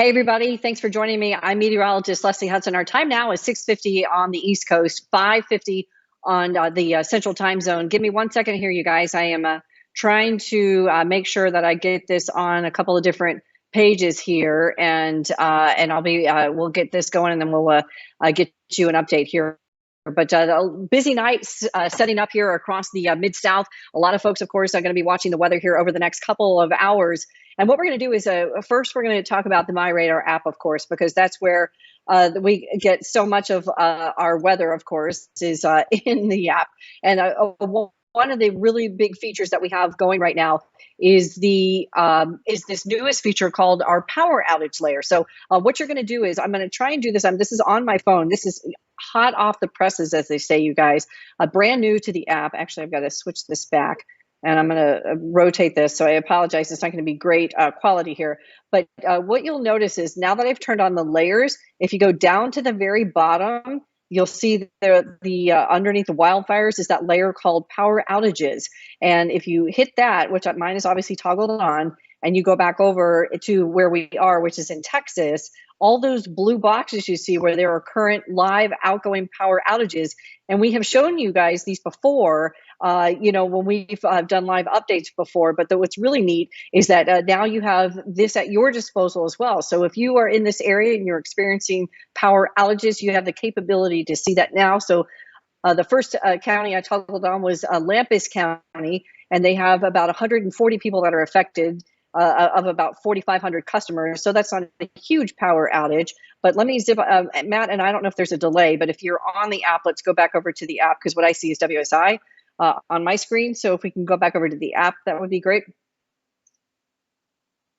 Hey, everybody. Thanks for joining me. I'm meteorologist Leslie Hudson. Our time now is 6:50 on the East Coast, 5:50 on the Central Time Zone. Give me 1 second here, you guys. I am trying to make sure that I get this on a couple of different pages here, and I'll be we'll get this going, and then we'll get you an update here. But a busy night setting up here across the Mid-South. A lot of folks, of course, are going to be watching the weather here over the next couple of hours. And what we're going to do is first, we're going to talk about the MyRadar app, of course, because that's where we get so much of our weather, of course, is in the app. And one of the really big features that we have going right now is this newest feature called our power outage layer. So what you're going to do is I'm going to try and do this. This is on my phone. This is hot off the presses, as they say, you guys. Brand new to the app. Actually, I've got to switch this back. And I'm going to rotate this. So I apologize. It's not going to be great quality here. But what you'll notice is now that I've turned on the layers, if you go down to the very bottom, you'll see the underneath the wildfires is that layer called power outages. And if you hit that, which mine is obviously toggled on, and you go back over to where we are, which is in Texas, all those blue boxes you see where there are current live outgoing power outages. And we have shown you guys these before, when we've done live updates before. But what's really neat is that now you have this at your disposal as well. So if you are in this area and you're experiencing power outages, you have the capability to see that now. So the first county I toggled on was Lampus County, and they have about 140 people that are affected. Of about 4,500 customers. So that's not a huge power outage. But let me zip, Matt, and I don't know if there's a delay, but if you're on the app, let's go back over to the app, because what I see is WSI on my screen. So if we can go back over to the app, that would be great.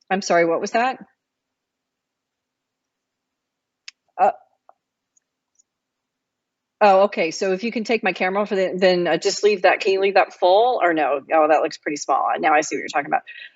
I'm sorry, what was that? Oh, okay. So if you can take my camera for then just leave that. Can you leave that full or no? Oh, that looks pretty small. Now I see what you're talking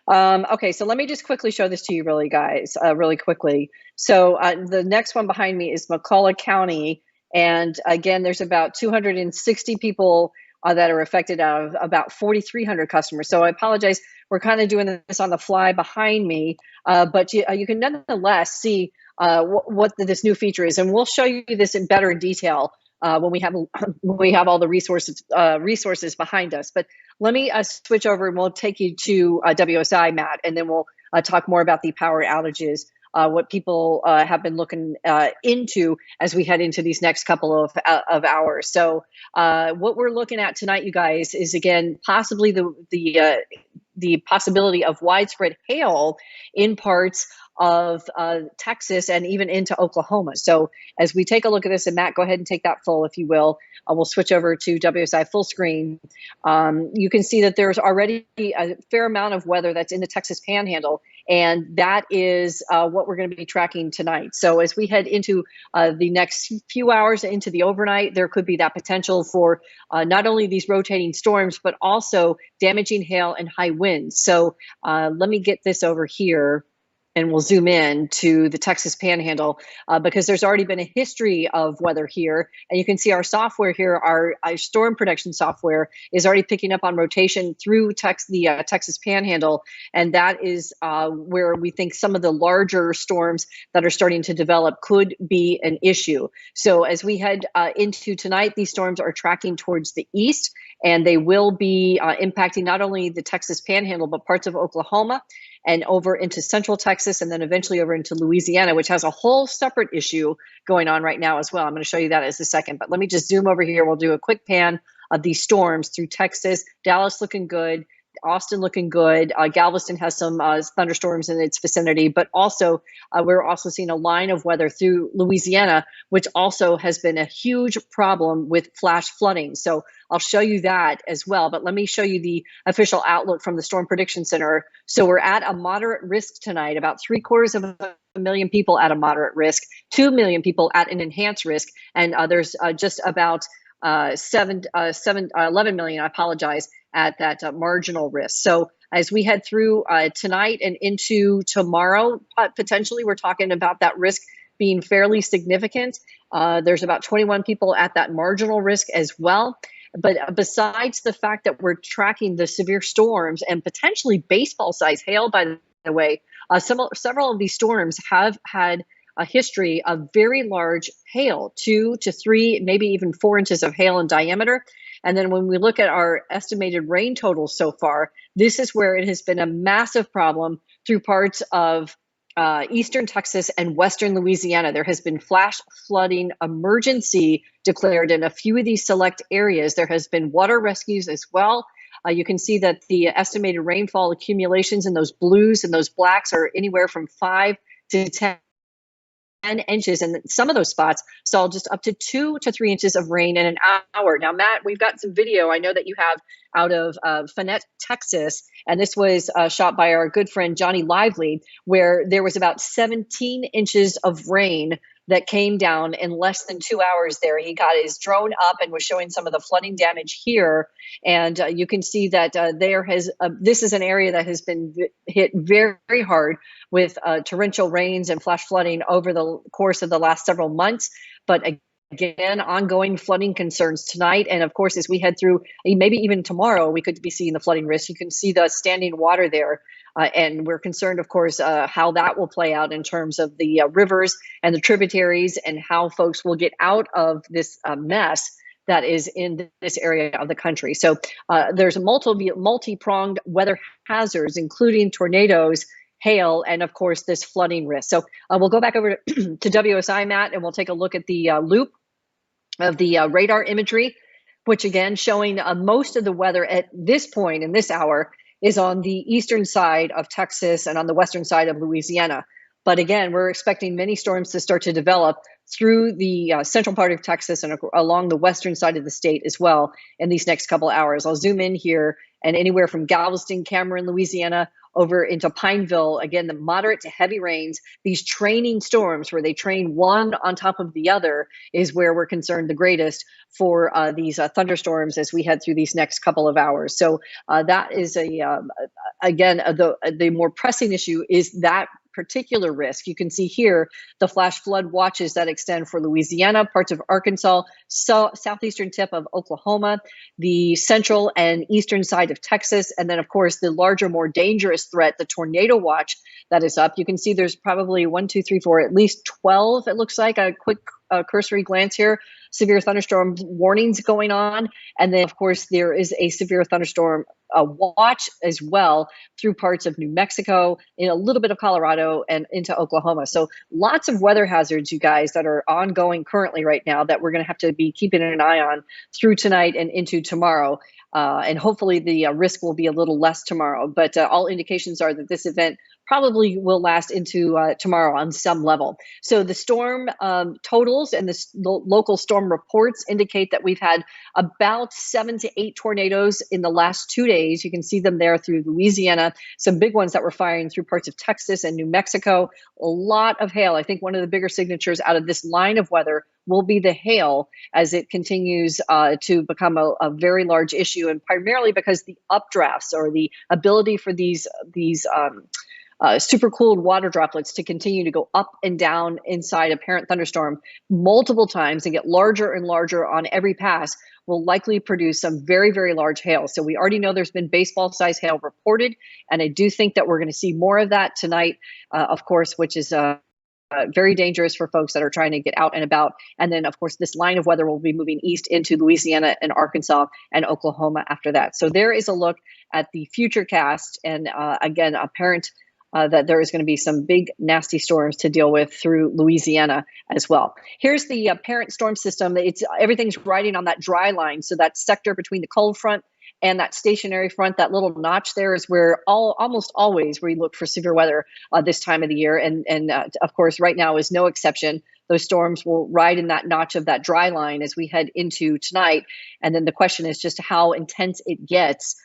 about. Okay, so let me just quickly show this to you, really, guys, really quickly. So the next one behind me is McCullough County, and again, there's about 260 people that are affected out of about 4,300 customers. So I apologize. We're kind of doing this on the fly behind me, but you can nonetheless see what this new feature is, and we'll show you this in better detail when we have all the resources behind us. But let me switch over, and we'll take you to WSI, Matt, and then we'll talk more about the power outages, what people have been looking into as we head into these next couple of hours. So what we're looking at tonight, you guys, is again possibly the possibility of widespread hail in parts of Texas and even into Oklahoma. So as we take a look at this, and Matt, go ahead and take that full, if you will. We'll switch over to WSI full screen. You can see that there's already a fair amount of weather that's in the Texas Panhandle, and that is what we're going to be tracking tonight. So as we head into the next few hours into the overnight, there could be that potential for not only these rotating storms, but also damaging hail and high winds. So let me get this over here, and we'll zoom in to the Texas Panhandle because there's already been a history of weather here. And you can see our software here, our storm prediction software, is already picking up on rotation through the Texas Panhandle. And that is where we think some of the larger storms that are starting to develop could be an issue. So as we head into tonight, these storms are tracking towards the east, and they will be impacting not only the Texas Panhandle, but parts of Oklahoma and over into central Texas, and then eventually over into Louisiana, which has a whole separate issue going on right now as well. I'm going to show you that as a second, but let me just zoom over here. We'll do a quick pan of these storms through Texas. Dallas looking good. Austin looking good. Galveston has some thunderstorms in its vicinity, but also we're also seeing a line of weather through Louisiana, which also has been a huge problem with flash flooding. So I'll show you that as well. But let me show you the official outlook from the Storm Prediction Center. So we're at a moderate risk tonight, about 750,000 people at a moderate risk, 2 million people at an enhanced risk, and there's just about 11 million, I apologize, at that marginal risk. So as we head through tonight and into tomorrow, potentially we're talking about that risk being fairly significant. There's about 21 people at that marginal risk as well. But besides the fact that we're tracking the severe storms and potentially baseball-sized hail, by the way, Several of these storms have had a history of very large hail, 2 to 3, maybe even 4 inches of hail in diameter. And then when we look at our estimated rain totals so far, this is where it has been a massive problem through parts of eastern Texas and western Louisiana. There has been flash flooding emergency declared in a few of these select areas. There has been water rescues as well. You can see that the estimated rainfall accumulations in those blues and those blacks are anywhere from 5 to 10 inches, and some of those spots saw just up to 2 to 3 inches of rain in an hour. Now, Matt, we've got some video I know that you have out of Fannett, Texas, and this was shot by our good friend Johnny Lively, where there was about 17 inches of rain that came down in less than 2 hours there. He got his drone up and was showing some of the flooding damage here. And you can see that this is an area that has been hit very, very hard with torrential rains and flash flooding over the course of the last several months. But again, ongoing flooding concerns tonight. And of course, as we head through, maybe even tomorrow, we could be seeing the flooding risk. You can see the standing water there. And we're concerned, of course, how that will play out in terms of the rivers and the tributaries and how folks will get out of this mess that is in this area of the country. So there's multi-pronged weather hazards, including tornadoes, hail, and of course, this flooding risk. So we'll go back over to WSI, Matt, and we'll take a look at the loop of the radar imagery, which again, showing most of the weather at this point in this hour is on the eastern side of Texas and on the western side of Louisiana. But again, we're expecting many storms to start to develop through the central part of Texas and along the western side of the state as well in these next couple hours. I'll zoom in here, and anywhere from Galveston, Cameron, Louisiana, over into Pineville, again, the moderate to heavy rains. These training storms where they train one on top of the other is where we're concerned the greatest for these thunderstorms as we head through these next couple of hours. So that is again, the more pressing issue is that particular risk. You can see here the flash flood watches that extend for Louisiana, parts of Arkansas, southeastern tip of Oklahoma, the central and eastern side of Texas, and then of course the larger, more dangerous threat, the tornado watch that is up. You can see there's probably 1, 2, 3, 4, at least 12, it looks like, a quick cursory glance here, severe thunderstorm warnings going on. And then, of course, there is a severe thunderstorm watch as well through parts of New Mexico, in a little bit of Colorado, and into Oklahoma. So lots of weather hazards, you guys, that are ongoing currently right now that we're going to have to be keeping an eye on through tonight and into tomorrow. And hopefully the risk will be a little less tomorrow. But all indications are that this event probably will last into tomorrow on some level. So the storm totals and the local storm reports indicate that we've had about 7 to 8 tornadoes in the last 2 days. You can see them there through Louisiana, some big ones that were firing through parts of Texas and New Mexico, a lot of hail. I think one of the bigger signatures out of this line of weather will be the hail as it continues to become a very large issue, and primarily because the updrafts, or the ability for these supercooled water droplets to continue to go up and down inside a parent thunderstorm multiple times and get larger and larger on every pass, will likely produce some very, very large hail. So we already know there's been baseball-sized hail reported, and I do think that we're going to see more of that tonight, of course, which is very dangerous for folks that are trying to get out and about. And then, of course, this line of weather will be moving east into Louisiana and Arkansas and Oklahoma after that. So there is a look at the future cast, and again, apparent that there is going to be some big, nasty storms to deal with through Louisiana as well. Here's the parent storm system. Everything's riding on that dry line. So that sector between the cold front and that stationary front, that little notch there, is where almost always we look for severe weather this time of the year. And of course, right now is no exception. Those storms will ride in that notch of that dry line as we head into tonight. And then the question is just how intense it gets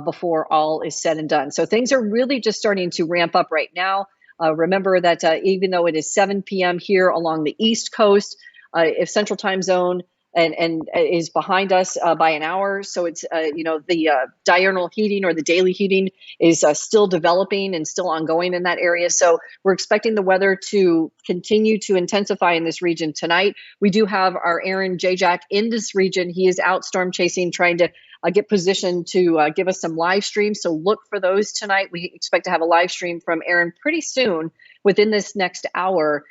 before all is said and done. So things are really just starting to ramp up right now. Remember that even though it is 7 p.m. here along the East Coast, if Central Time Zone and is behind us by an hour, so it's the diurnal heating or the daily heating is still developing and still ongoing in that area. So we're expecting the weather to continue to intensify in this region tonight. We do have our Aaron Jack in this region. He is out storm chasing, trying to get positioned to give us some live streams. So look for those tonight. We expect to have a live stream from Aaron pretty soon, within this next hour,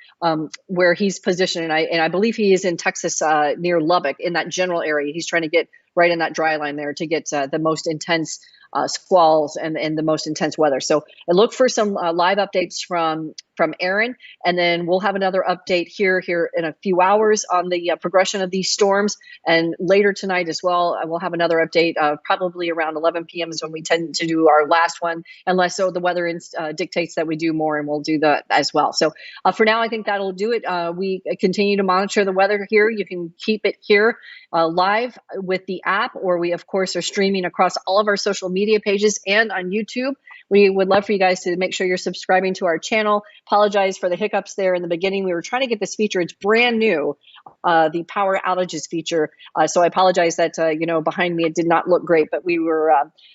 where he's positioned. And I believe he is in Texas, near Lubbock, in that general area. He's trying to get right in that dry line there to get the most intense squalls and the most intense weather. So I look for some live updates from Aaron, and then we'll have another update here in a few hours on the progression of these storms. And later tonight as well, we'll have another update, probably around 11 p.m. is when we tend to do our last one, unless the weather dictates that we do more, and we'll do that as well. So for now, I think that'll do it. We continue to monitor the weather here. You can keep it here live with the app, or we, of course, are streaming across all of our social media pages and on YouTube. We would love for you guys to make sure you're subscribing to our channel. Apologize for the hiccups there in the beginning. We were trying to get this feature. It's brand new, the power outages feature. So I apologize that, behind me it did not look great, but we were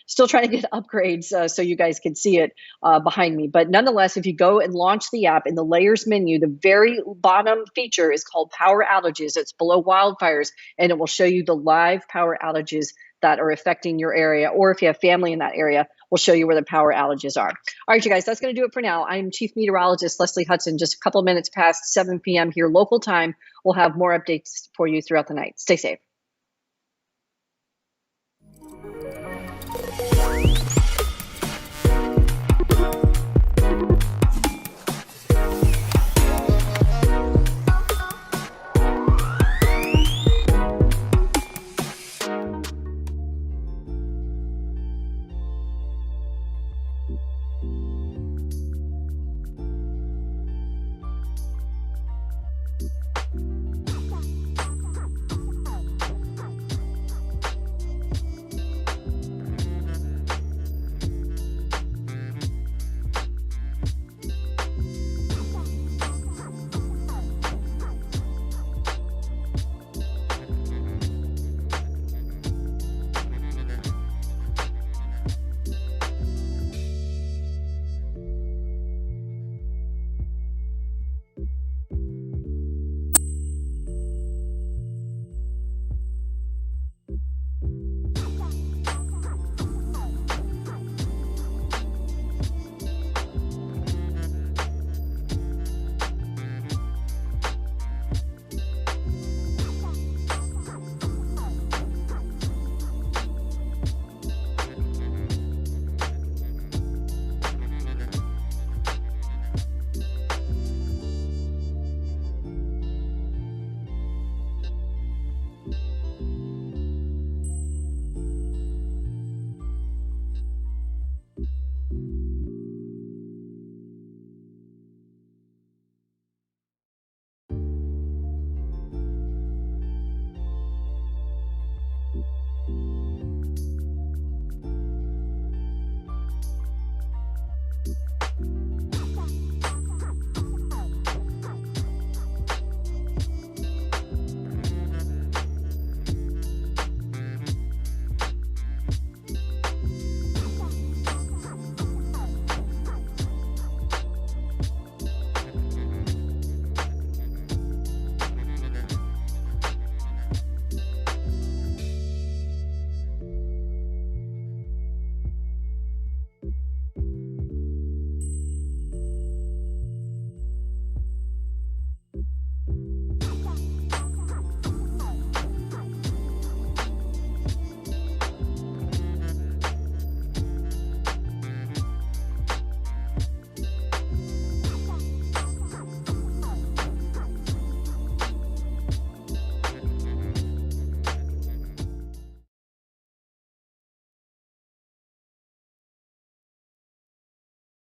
still trying to get upgrades so you guys could see it behind me. But nonetheless, if you go and launch the app, in the layers menu, the very bottom feature is called power outages. It's below wildfires, and it will show you the live power outages that are affecting your area, or if you have family in that area, we'll show you where the power outages are. All right, you guys, that's going to do it for now. I'm Chief Meteorologist Leslie Hudson. Just a couple of minutes past 7 p.m. here local time. We'll have more updates for you throughout the night. Stay safe.